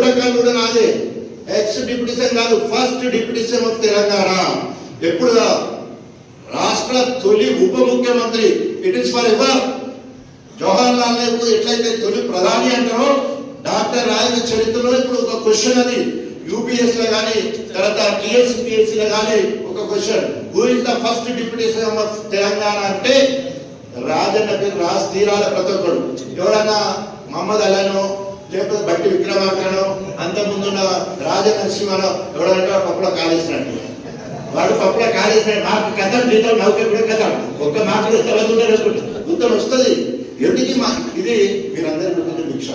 Record కూడా నాదే. X deputy CM కాదు, first deputy CM of Telangana. ఎప్పుడు రాష్ట్ర తొలి ఉప ముఖ్యమంత్రి. It is for ever. Jawahar Lal Nehru ఎట్లయితే తొలి ప్రధాని అంటారో, డాక్టర్ రాజేంద్ర చరిత్రలో ఇప్పుడు ఒక క్వశ్చన్ అది యూపీఎస్ లో కానీ తర్వాత టీఎస్పీఎస్సీ లో కానీ ఒక question, who is the first deputy CM of Telangana అంటే రాజన్న పేరు రాసి తీరాల ప్రతి ఒక్కడు. ఎవరన్నా మహమ్మద్ అలీనో లేకపోతే బట్టి విక్రమార్కనో అంతకుముందున్న రాజనరసింహనో ఎవడంటే పప్పులో కాలేసినట్టు, వాడు పప్పులో కాలేసినట్టు నాకు కథ జీతం నౌకే కూడా కథ ఒక్క మాటలు తెలంగాణ ఉత్తరం వస్తుంది. ఎందుకు ఇది మీరందరూ పెట్టిన భిక్ష,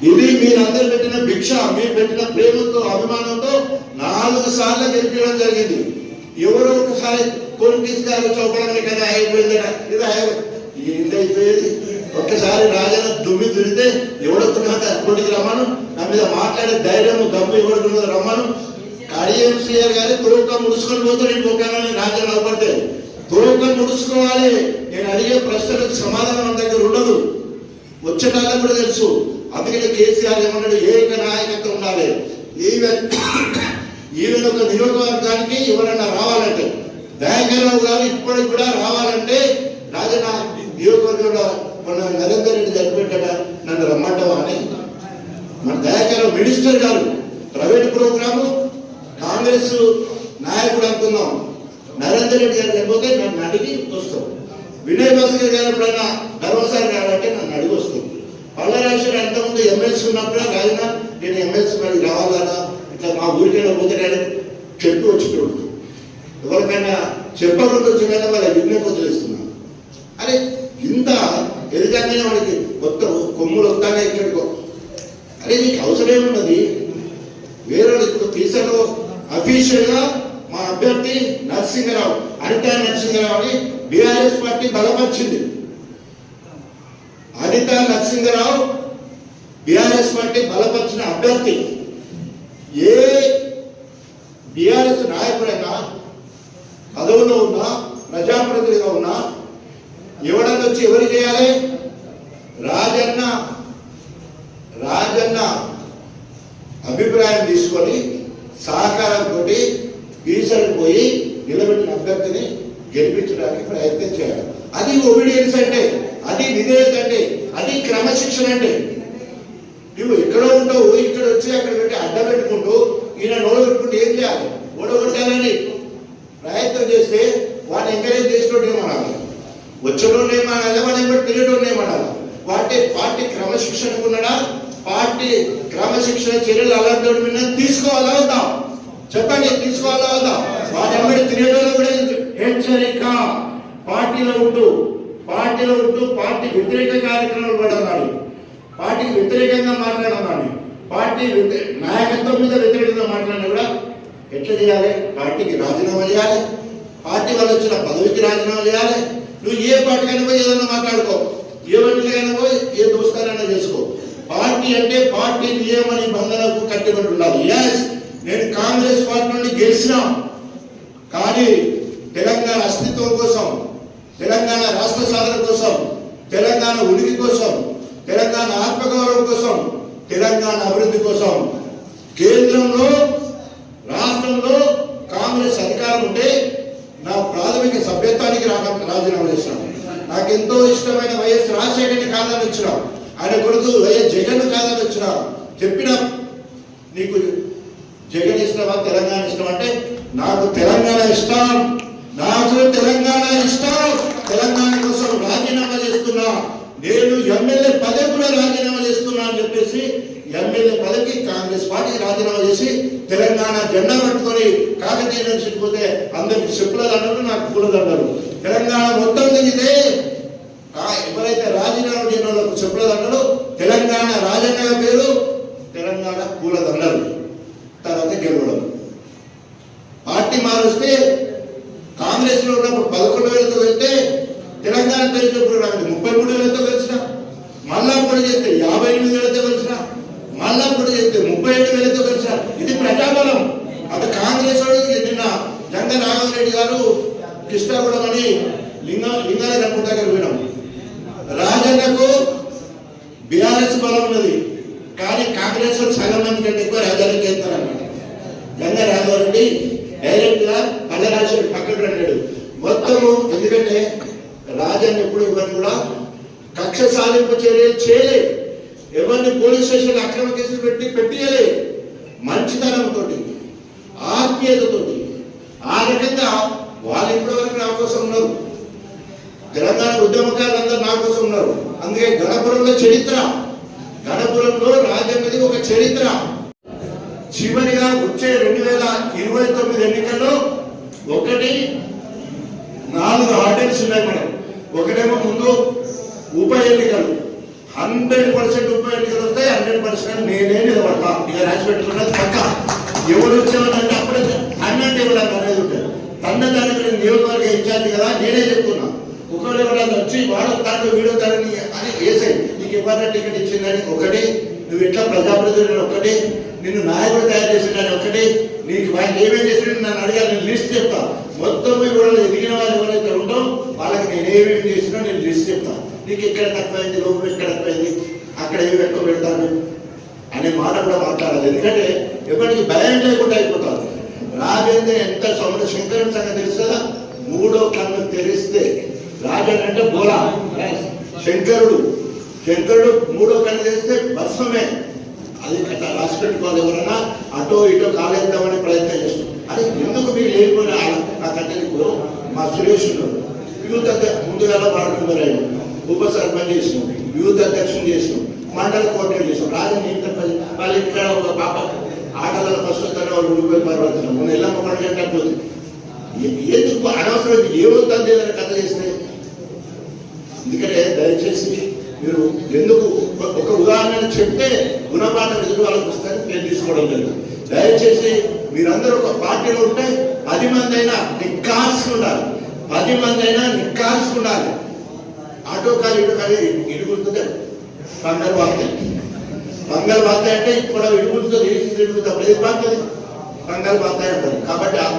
ఇది మీరందరూ పెట్టిన భిక్ష. మీరు పెట్టిన ప్రేమతో అభిమానంతో 4 సార్లు గెలిపించడం జరిగింది. ఎవరో ఒకసారి కోర్టు గారు చౌకడానికి కదా అయిపోయిందట, ఇది ఏంటైపోయేది. ఒక్కసారి రాజన్న దుమ్మి దురితే ఎవడుతున్నా కోటికి రమ్మను, నా మీద మాట్లాడే ధైర్యము దమ్ము ఎవడుతున్నది రమ్మను. కడిఎంసీఆర్ గారి తోక ముడుచుకొని పోతాడు ఇంకొకని రాజన్న అవపడితే తోక ముడుచుకోవాలి. నేను అడిగే ప్రశ్నలకు సమాధానం మన దగ్గర ఉండదు, వచ్చేటాళ్ళకు కూడా తెలుసు. అందుకని కేసీఆర్ ఏమన్నాడు, ఏక నాయకత్వం ఉండాలి. ఈవెన్ ఒక నియోజకవర్గానికి ఎవరైనా రావాలంటే, దయాకర్రావు గారు ఇప్పటికి కూడా రావాలంటే రాజన్న నియోజకవర్గంలో మన నరేందర్ రెడ్డి చనిపెట్టాడ, నన్ను రమ్మంటావా అని. మన దయాకర్రావు మినిస్టర్ గారు ప్రైవేట్ ప్రోగ్రాము కాంగ్రెస్ నాయకుడు అనుకుందాం, నరేందర్ రెడ్డి గారు లేకపోతే నన్ను అడిగి వస్తాం. వినయ్ భాస్కర్ గారు ఎప్పుడైనా ధర్మసారి రావాలంటే నన్ను అడిగి వస్తుంది. పల్లరాజు అంతకుముందు ఎమ్మెల్సీ ఉన్నప్పుడు రాజన్న నేను ఎమ్మెల్సీ వాడికి రావాలన్నా ఇట్లా మా ఊరికైనా పోతే చెట్టు వచ్చిపోడు, ఎవరికైనా చెప్పకుండా వచ్చిన వాళ్ళ విజ్ఞప్తి వదిలేస్తున్నాను. అరే ఇంత ఎదుగానే వాడికి మొత్తం కొమ్ములు వస్తానే ఇక్కడికో. అరే నీకు అవసరం ఏమున్నది? వేరే ఇప్పుడు తీసాను అఫీషియల్ గా మా అభ్యర్థి నరసింహరావు, అనితా నరసింహరావు అని బీఆర్ఎస్ పార్టీ బలపరిచింది. అనితా నరసింహరావు బీఆర్ఎస్ పార్టీ బలపరిచిన అభ్యర్థి. ఏ బీఆర్ఎస్ నాయకుడైనా పదవులో ఉన్నా ప్రజాప్రతినిధిగా ఉన్నా ఎవడన్నా వచ్చి ఎవరు చేయాలి? రాజన్న అభిప్రాయం తీసుకొని సహకారంతో ఈసరికి పోయి నిలబెట్టిన అభ్యర్థిని గెలిపించడానికి ప్రయత్నం చేయాలి. అది ఒబీడియన్స్ అంటే, అది విధేయత అంటే, అది క్రమశిక్షణ అంటే. నువ్వు ఎక్కడో ఉంటావు, ఇక్కడ వచ్చి అక్కడ పెట్టి అడ్డ పెట్టుకుంటూ ఈయన నోడు పెట్టుకుంటూ ఏం చేయాలి? ఓడగొట్టాలని ప్రయత్నం చేస్తే వాడిని ఎంకరేజ్ చేసినట్టు ఏమనాలి, వచ్చేటోళ్ళు ఏమనాలి, వాడిని బట్టి తిరిగేటోళ్ళు ఏమనాలి. పార్టీ క్రమశిక్షణ ఉన్నాడా? పార్టీ క్రమశిక్షణ చర్యలు అలాంటి మీద తీసుకోవాలా వద్దా? చెప్పండి, తీసుకోవాలా వద్దా? వాటి అమ్మడి తిరిగేటోళ్ళు కూడా హెచ్చరిక. పార్టీలో ఉంటూ పార్టీ వ్యతిరేక కార్యక్రమాలు పడన్నాడు, పార్టీకి వ్యతిరేకంగా మాట్లాడన్నాడు, పార్టీ నాయకత్వం మీద వ్యతిరేకంగా మాట్లాడినా కూడా ఎట్లా చేయాలి? పార్టీకి రాజీనామా చేయాలి, పార్టీ వాళ్ళు వచ్చిన పదవికి రాజీనామా చేయాలి. నువ్వు ఏ పార్టీకైనా పోయి ఏదైనా మాట్లాడుకో, ఏ వంటికైనా పోయి ఏ దోస్తారైనా చేసుకో. పార్టీ అంటే పార్టీ నియమ నిబంధనలకు కట్టుబడి ఉండాలి. ఎస్, నేను కాంగ్రెస్ పార్టీ నుండి గెలిచినా, కానీ తెలంగాణ అస్తిత్వం కోసం, తెలంగాణ రాష్ట్ర సాధన కోసం, తెలంగాణ ఉనికి కోసం, తెలంగాణ ఆత్మగౌరవం కోసం, తెలంగాణ అభివృద్ధి కోసం కేంద్రంలో రాష్ట్రంలో కాంగ్రెస్ అధికారం ఉంటే నా ప్రాథమిక సభ్యత్వానికి రాజీనామా చేసినాను. నాకెంతో ఇష్టమైన వైఎస్ రాజశేఖర్ని కాదని వచ్చినా, ఆయన కొడుకు వైఎస్ జగన్ కాదని వచ్చినా చెప్పినా, నీకు జగన్ ఇష్టమా తెలంగాణ ఇష్టం అంటే నాకు తెలంగాణ ఇష్టం, తెలంగాణ కోసం రాజీనామా చేస్తున్నా, నేను ఎమ్మెల్యే పదవి కూడా రాజీనామా చేస్తున్నా అని చెప్పేసి ఎమ్మెల్యే పదవికి కాంగ్రెస్ పార్టీకి రాజీనామా చేసి తెలంగాణ జెండా పట్టుకొని కాకతీయ నుంచి పోతే అందరికి చెప్పులది అన్నారు, నాకు పూలది అన్నారు. తెలంగాణ మొత్తం దిగితే ఎవరైతే రాజీనామా చేయడం వాళ్ళకు చెప్పులది అన్నారు. తెలంగాణ రాజన్న పేరు, తెలంగాణ పూలది అన్నారు. తర్వాత గెలవడం, పార్టీ మారుస్తే కాంగ్రెస్ లో ఉన్నప్పుడు 11,000తో వెళ్తే తెలంగాణ తెలిసినప్పుడు నాకు 33,000తో కలిసిన, మళ్ళా పొడి చేస్తే 58,000తో కలిసిన, మళ్ళా పొడి చేస్తే 37,000తో కలిసిన. ఇది ప్రజాబలం. అది కాంగ్రెస్ నిన్న జంగ రాఘవరెడ్డి గారు కృష్ణాగూడెం అని లింగాల గణపతి దగ్గర పోయినాం. రాజన్నకు బీఆర్ఎస్ బలం ఉన్నది, కానీ కాంగ్రెస్ సగం మంది కంటే ఎందుకంటే రాజన్ ఎప్పుడు ఎవరిని కూడా కక్ష సాధింపు చర్యలు చేయలేదు, ఎవరిని పోలీస్ స్టేషన్ అక్రమ కేసులు పెట్టియలేదు. మంచితనంతో, ఆత్మీయతతోటి ఆ రకంగా వాళ్ళు ఇప్పటి వరకు నా కోసం ఉన్నారు. తెలంగాణ ఉద్యమకారులందరూ నా కోసం ఉన్నారు. అందుకే గణపురంలో చరిత్ర, గణపురంలో రాజన్నది ఒక చరిత్ర. చివరిగా వచ్చే 2029 ఎన్నికల్లో 4 ఆర్డినెన్స్ ఉన్నాయి మేడం. ఒకటేమో ముందు ఉప ఎన్నికలు, 100% ఉప ఎన్నికలు వస్తాయి, 100% నేనే నిలబడతా. ఇక రాసి పెట్టుకున్నది పక్క. ఎవరు వచ్చేవాళ్ళంటే అప్పుడే అన్నంటే ఇవ్వడానికి అనేది ఉంటుంది. దానికి నియోజకవర్గ ఇన్ఛార్జ్ కదా, నేనే చెప్తున్నా. ఒకవేళ ఎవరైనా వచ్చి వాడు తాను వీడియో తరని అని వేసాయి, నీకు ఎవరైనా టికెట్ ఇచ్చిందని ఒకటి, నువ్వు ఎట్లా ప్రజాప్రతినిధులు ఒకటి, నిన్ను నాయకుడు తయారు చేసిందని ఒకటి, నీకు వాళ్ళు ఏమేమి చేసిన నన్ను అడిగా, నేను లిస్ట్ చెప్తా. మొత్తం కూడా ఎదిగిన వాళ్ళు ఎవరైతే ఉంటో వాళ్ళకి నేను ఏమేమి చేసినా నేను లిస్ట్ చెప్తా. నీకు ఎక్కడ తక్కువైంది, లోపల ఎక్కడ తక్కువైంది, అక్కడ ఏమి ఎక్కువ పెడతాను అనే మాట కూడా మాట్లాడాలి. ఎందుకంటే ఎవరికి భయం లేకుండా అయిపోతారు. రాజేంద్ర ఎంత శంకరుని సంగతి తెలుస్తుందా? 3వ కన్ను తెరిస్తే రాజన్ అంటే బోలా, శంకరుడు 3వ కన్ను తెరిస్తే భస్మమే. అది రాసి పెట్టుకోవాలి. ఎవరైనా అటో ఇటో కాలేద్దామనే ప్రయత్నం చేస్తాం. అది ఎందుకు మీరు లేకపోయినా ఆ కట్టెలకు మా సురేష్ యూత్ ముందుగా వాడుతున్నారు. ఆయన ఉప సర్పంచ్ చేసినాం, యూత్ అధ్యక్షులు చేసినాం, మండల కోఆర్డినేటర్ చేసాం. రాజన్ ఏం తప్పది. వాళ్ళు ఇక్కడ ఒక పాప ఆటలలో ఫస్ట్ వస్తానే వాళ్ళు రూపాయలు పర్వతున్నాం. మొన్న ఎల్లమ్మ పండుగ అంటే ఎందుకు అనవసరం ఏమవుతుంది ఏదైనా కథ చేస్తే. ఎందుకంటే దయచేసి మీరు ఎందుకు ఒక ఉదాహరణ చెప్తే గుణపాఠం ఎదురు వాళ్ళకి వస్తారని నేను తీసుకోవడం జరిగింది. దయచేసి మీరందరూ ఒక పార్టీలో ఉంటే 10 మంది అయినా నిక్కార్సులు ఉండాలి, 10 మంది అయినా నిక్కార్సులు ఉండాలి. ఆటో కాదు ఇటు కాదు ఇరుగుతుంది పంగల్ బాతాయి అంటే ఇప్పుడు ఇరుగుతుంది, ఇరుగుతుంది. అప్పుడు ఏది బాగుంటుంది? పంగల్ బాతాయి అంటారు. కాబట్టి